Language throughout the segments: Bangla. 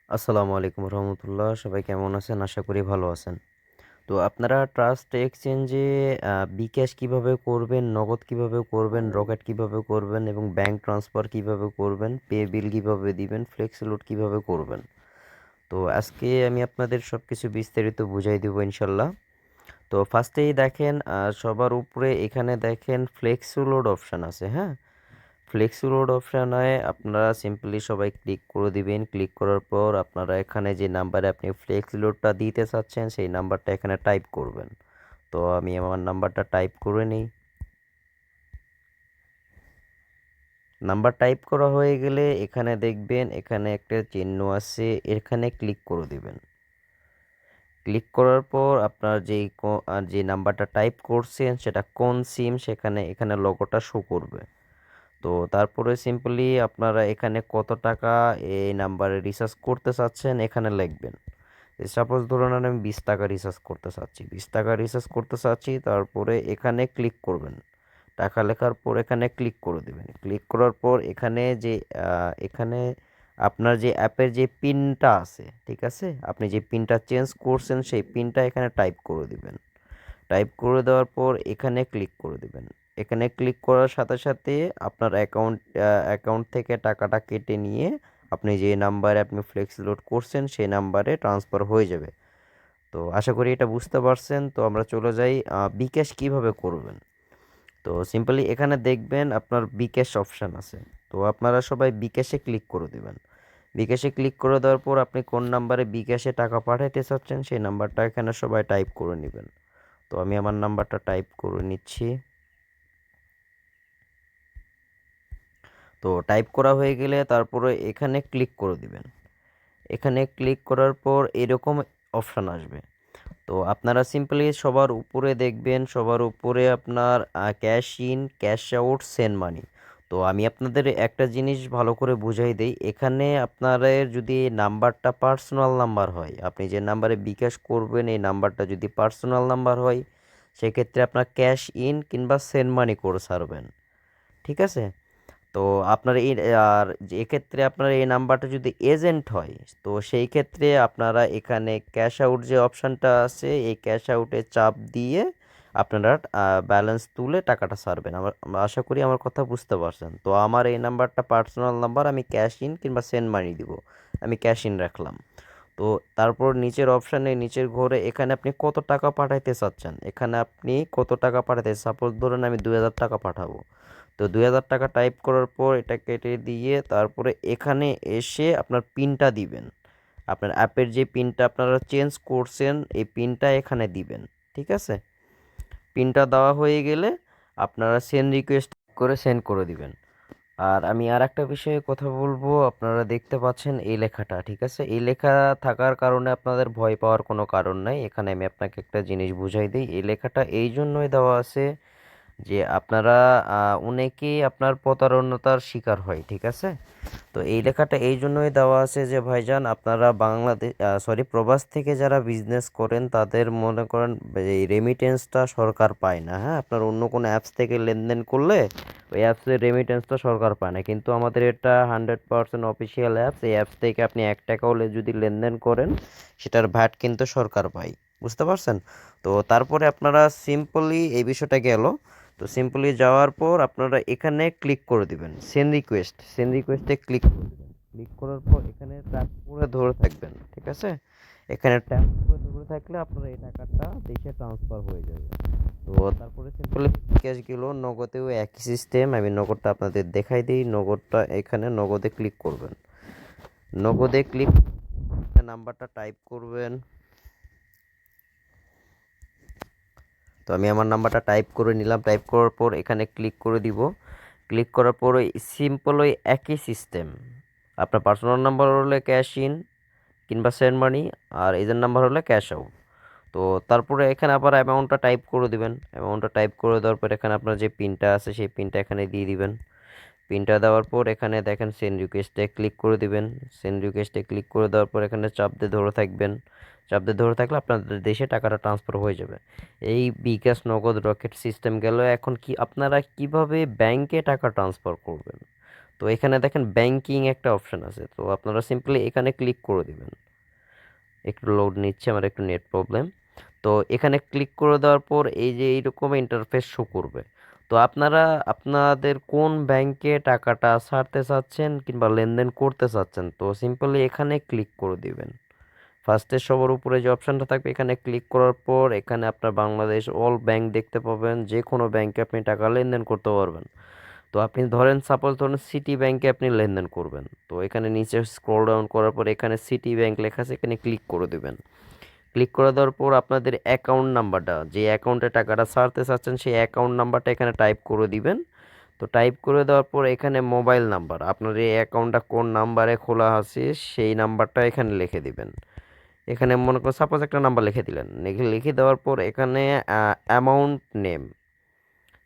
আসসালামু আলাইকুম রহমতুল্লাহ। সবাই কেমন আছেন? আশা করি ভালো আছেন। তো আপনারা ট্রাস্ট এক্সচেঞ্জে বিকাশ কিভাবে করবেন, নগদ কিভাবে করবেন, রকেট কিভাবে করবেন এবং ব্যাংক ট্রান্সফার কিভাবে করবেন, পে বিল কিভাবে দিবেন, ফ্লেক্সি লোড কিভাবে করবেন। তো আজকে আমি আপনাদের সবকিছু বিস্তারিত বুঝাই দেবো ইনশাল্লাহ। তো ফার্স্টেই দেখেন সবার উপরে এখানে দেখেন ফ্লেক্সি লোড অপশান আছে, হ্যাঁ? ফ্লেক্সি লোড অপশানে আপনারা সিম্পলি সবাই ক্লিক করে দিবেন। ক্লিক করার পর আপনারা এখানে যে নাম্বারে আপনি ফ্লেক্সি লোডটা দিতে চাচ্ছেন সেই নাম্বারটা এখানে টাইপ করবেন। তো আমি আমার নাম্বারটা টাইপ করে নিই। নাম্বার টাইপ করা হয়ে গেলে এখানে দেখবেন এখানে একটা চিহ্ন আছে, এখানে ক্লিক করে দিবেন। ক্লিক করার পর আপনার যে নাম্বারটা টাইপ করছেন সেটা কোন সিম সেখানে এখানে লোগোটা শো করবে। তো তারপরে সিম্পলি আপনারা এখানে কত টাকা এই নাম্বারে রিচার্জ করতে চাচ্ছেন এখানে লিখবেন। সাপোজ ধরুন আমি 20 টাকা রিচার্জ করতে চাচ্ছি, 20 টাকা রিচার্জ করতে চাচ্ছি, তারপরে এখানে ক্লিক করবেন। টাকা লেখার পর এখানে ক্লিক করে দেবেন। ক্লিক করার পর এখানে আপনার যে অ্যাপের যে পিনটা আছে, ঠিক আছে, আপনি যে পিনটা চেঞ্জ করছেন সেই পিনটা এখানে টাইপ করে দিবেন। টাইপ করে দেওয়ার পর এখানে ক্লিক করে দিবেন। এখানে ক্লিক করার সাথে সাথে আপনার অ্যাকাউন্ট থেকে টাকাটা কেটে নিয়ে আপনি যে নাম্বারে আপনি ফ্লেক্সি লোড করছেন সেই নাম্বারে ট্রান্সফার হয়ে যাবে। তো আশা করি এটা বুঝতে পারছেন। তো আমরা চলে যাই বিকাশ কিভাবে করবেন। তো সিম্পলি এখানে দেখবেন আপনার বিকাশ অপশান আছে। তো আপনারা সবাই বিকাশে ক্লিক করে দিবেন। বিকাশে ক্লিক করে দেওয়ার পর আপনি কোন নাম্বারে বিকাশে টাকা পাঠাইতে চাচ্ছেন সেই নাম্বারটা এখানে সবাই টাইপ করে নেবেন। তো আমি আমার নাম্বারটা টাইপ করে নিচ্ছি। তো টাইপ করা হয়ে গেলে তারপরে এখানে ক্লিক করে দিবেন। এখানে ক্লিক করার পর এরকম অপশান আসবে। তো আপনারা সিম্পলি সবার উপরে দেখবেন, সবার উপরে আপনার cash in, cash out, send money. তো আমি আপনাদের একটা জিনিস ভালো করে বুঝাই দেই। এখানে আপনাদের যদি নাম্বারটা পার্সোনাল নাম্বার হয়, আপনি যে নাম্বারে বিকাশ করবেন এই নাম্বারটা যদি পার্সোনাল নাম্বার হয়, সেক্ষেত্রে আপনার ক্যাশ ইন কিংবা সেন্ড মানি করে ছাড়বেন। ঠিক আছে? তো আপনার আর যে এক্ষেত্রে আপনার এই নাম্বারটা যদি এজেন্ট হয়, তো সেই ক্ষেত্রে আপনারা এখানে ক্যাশ আউট যে অপশানটা আছে এই ক্যাশ আউটে চাপ দিয়ে আপনারা ব্যালেন্স তুলে টাকাটা ছাড়বেন। আশা করি আমার কথা বুঝতে পারছেন। তো আমার এই নাম্বারটা পার্সোনাল নাম্বার, আমি ক্যাশ ইন কিংবা সেন্ড মানি দিব। আমি ক্যাশ ইন রাখলাম। তো তারপর নিচের অপশানে নিচের ঘরে এখানে আপনি কত টাকা পাঠাইতে চাচ্ছেন, এখানে আপনি কত টাকা পাঠাতে, সাপোজ ধরুন আমি 2000 টাকা পাঠাবো। তো 2000 টাকা টাইপ করার পর এটা কেটে দিয়ে তারপরে এখানে এসে আপনার পিনটা দিবেন। আপনার অ্যাপের যে পিনটা আপনারা চেঞ্জ করছেন এই পিনটা এখানে দিবেন। ঠিক আছে? পিনটা দেওয়া হয়ে গেলে আপনারা সেন্ড রিকোয়েস্ট করে সেন্ড করে দিবেন। আর আমি আর একটা বিষয়ে কথা বলবো, আপনারা দেখতে পাচ্ছেন এই লেখাটা, ঠিক আছে? এই লেখা থাকার কারণে আপনাদের ভয় পাওয়ার কোনো কারণ নাই। এখানে আমি আপনাকে একটা জিনিস বুঝাই দিই। এই লেখাটা এই জন্যই দেওয়া আছে যে আপনারা অনেকেই আপনার প্রতারণার শিকার হয়, ঠিক আছে? তো এই লেখাটা এই জন্যই দেওয়া আছে যে ভাইজান আপনারা প্রবাস থেকে যারা বিজনেস করেন তাদের মনে করেন এই রেমিটেন্সটা সরকার পায় না, হ্যাঁ? আপনার অন্য কোনো অ্যাপস থেকে লেনদেন করলে ওই অ্যাপসের রেমিটেন্সটা সরকার পায় না, কিন্তু আমাদের এটা 100% অফিসিয়াল অ্যাপস। এই অ্যাপস থেকে আপনি 1 টাকাও যদি লেনদেন করেন সেটার ভ্যাট কিন্তু সরকার পায়। বুঝতে পারছেন? তো তারপরে আপনারা সিম্পলি এই বিষয়টা গেল। তো সিম্পলি যাওয়ার পর আপনারা এখানে ক্লিক করে দিবেন সেন্ড রিকোয়েস্টে ক্লিক করে দিবেন। ক্লিক করার পর এখানে ট্যাপ করে ধরে থাকবেন, ঠিক আছে? এখানে ট্যাপ করে ধরে থাকলে আপনার এই টাকাটা দেশে ট্রান্সফার হয়ে যাবে। তো তারপরে সিম্পলি ক্যাশ গেল, নগদেও একই সিস্টেম। আমি নগদটা আপনাদের দেখাই দিই। নগদটা এখানে নগদে ক্লিক করবেন। নগদে ক্লিক নাম্বারটা টাইপ করবেন। তো আমি আমার নাম্বারটা টাইপ করে নিলাম। টাইপ করার পর এখানে ক্লিক করে দিব। ক্লিক করার পর ওই সিম্পল ওই একই সিস্টেম। আপনার পার্সোনাল নাম্বার হলে ক্যাশ ইন কিংবা সেন্ড মানি, আর এজেন্ট নাম্বার হলে ক্যাশ আউট। তো তারপরে এখানে আবার অ্যামাউন্টটা টাইপ করে দিবেন। অ্যামাউন্টটা টাইপ করে দেওয়ার পর এখানে আপনার যে পিনটা আছে সেই পিনটা এখানে দিয়ে দিবেন। পিনটা দেওয়ার পর এখানে দেখেন সেন্ড রিকোয়েস্টে ক্লিক করে দিবেন। সেন্ড রিকোয়েস্টে ক্লিক করে দেওয়ার পর এখানে চাপ দিয়ে ধরে থাকবেন। চাপ দিয়ে ধরে থাকলে আপনাদের দেশে টাকাটা ট্রান্সফার হয়ে যাবে। এই বিকাশ নগদ রকেট সিস্টেম গেল। এখন কি আপনারা কিভাবে ব্যাংকে টাকা ট্রান্সফার করবেন? তো এখানে দেখেন ব্যাংকিং একটা অপশান আছে, তো আপনারা সিম্পলি এখানে ক্লিক করে দিবেন। একটু লোড নিচ্ছে, আমার একটু নেট প্রবলেম। তো এখানে ক্লিক করে দেওয়ার পর এই যে এইরকম ইন্টারফেস শো করবে। তো আপনারা আপনাদের কোন ব্যাংকে টাকাটা ছাড়তে চাচ্ছেন কিংবা লেনদেন করতে চাচ্ছেন, তো সিম্পলি এখানে ক্লিক করে দিবেন। ফার্স্টে সবার উপরে যে অপশানটা থাকবে এখানে ক্লিক করার পর এখানে আপনার বাংলাদেশ অল ব্যাংক দেখতে পাবেন, যে কোনো ব্যাংকে আপনি টাকা লেনদেন করতে পারবেন। তো আপনি ধরেন সাপোজ ধরেন সিটি ব্যাংকে আপনি লেনদেন করবেন, তো এখানে নিচে স্ক্রল ডাউন করার পর এখানে সিটি ব্যাংক লেখা আছে, এখানে ক্লিক করে দেবেন। ক্লিক করে দেওয়ার পর আপনাদের অ্যাকাউন্ট নাম্বারটা, যে অ্যাকাউন্টে টাকাটা ছাড়তে চাচ্ছেন সেই অ্যাকাউন্ট নাম্বারটা এখানে টাইপ করে দিবেন। তো টাইপ করে দেওয়ার পর এখানে মোবাইল নাম্বার, আপনার এই অ্যাকাউন্টটা কোন নাম্বারে খোলা আছে সেই নাম্বারটা এখানে লিখে দিবেন। এখানে মনে করুন সাপোজ একটা নাম্বার লিখে দিলেন, লিখে লিখে দেওয়ার পর এখানে অ্যামাউন্ট নেম,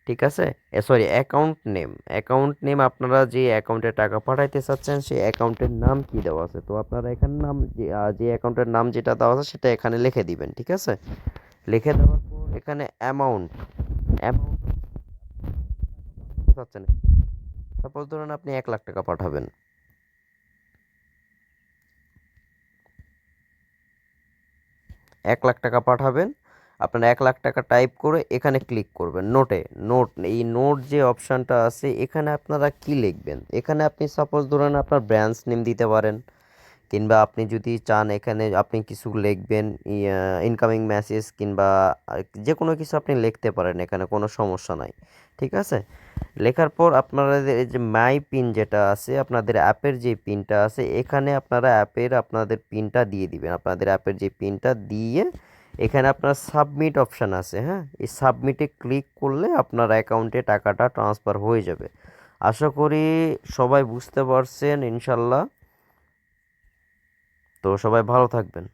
ঠিক আছে, সরি অ্যাকাউন্ট নেম আপনারা যে অ্যাকাউন্টে টাকা পাঠাইতে চাচ্ছেন সেই অ্যাকাউন্টের নাম কি দেওয়া আছে, তো আপনারা এখানে নাম যে অ্যাকাউন্টের নাম যেটা দেওয়া আছে সেটা এখানে লিখে দিবেন, ঠিক আছে। লিখে দেওয়ার পর এখানে অ্যামাউন্ট অ্যামাউন্ট চাচ্ছেন, সাপোজ ধরুন আপনি 1 লাখ টাকা পাঠাবেন। 1 লাখ টাকা পাঠাবেন, আপনারা 1 লাখ টাকা টাইপ করে এখানে ক্লিক করবেন। এই নোট যে অপশানটা আছে এখানে আপনারা কি লিখবেন, এখানে আপনি সাপোজ ধরেন আপনার ব্রাঞ্চ নেম দিতে পারেন, কিংবা আপনি যদি চান এখানে আপনি কিছু লিখবেন, ইনকামিং মেসেজ কিংবা যে কোনো কিছু আপনি লিখতে পারেন, এখানে কোনো সমস্যা নাই, ঠিক আছে। লেখার পর আপনাদের এই যে মাই পিন যেটা আছে, আপনাদের অ্যাপের যে পিনটা আছে এখানে আপনারা আপনাদের পিনটা দিয়ে দিবেন, আপনাদের অ্যাপের যে পিনটা দিয়ে এখানে আপনার সাবমিট অপশান আছে, হ্যাঁ, এই সাবমিটে ক্লিক করলে আপনার অ্যাকাউন্টে টাকাটা ট্রান্সফার হয়ে যাবে। আশা করি সবাই বুঝতে পারছেন ইনশাল্লাহ। তো সবাই ভালো থাকবেন।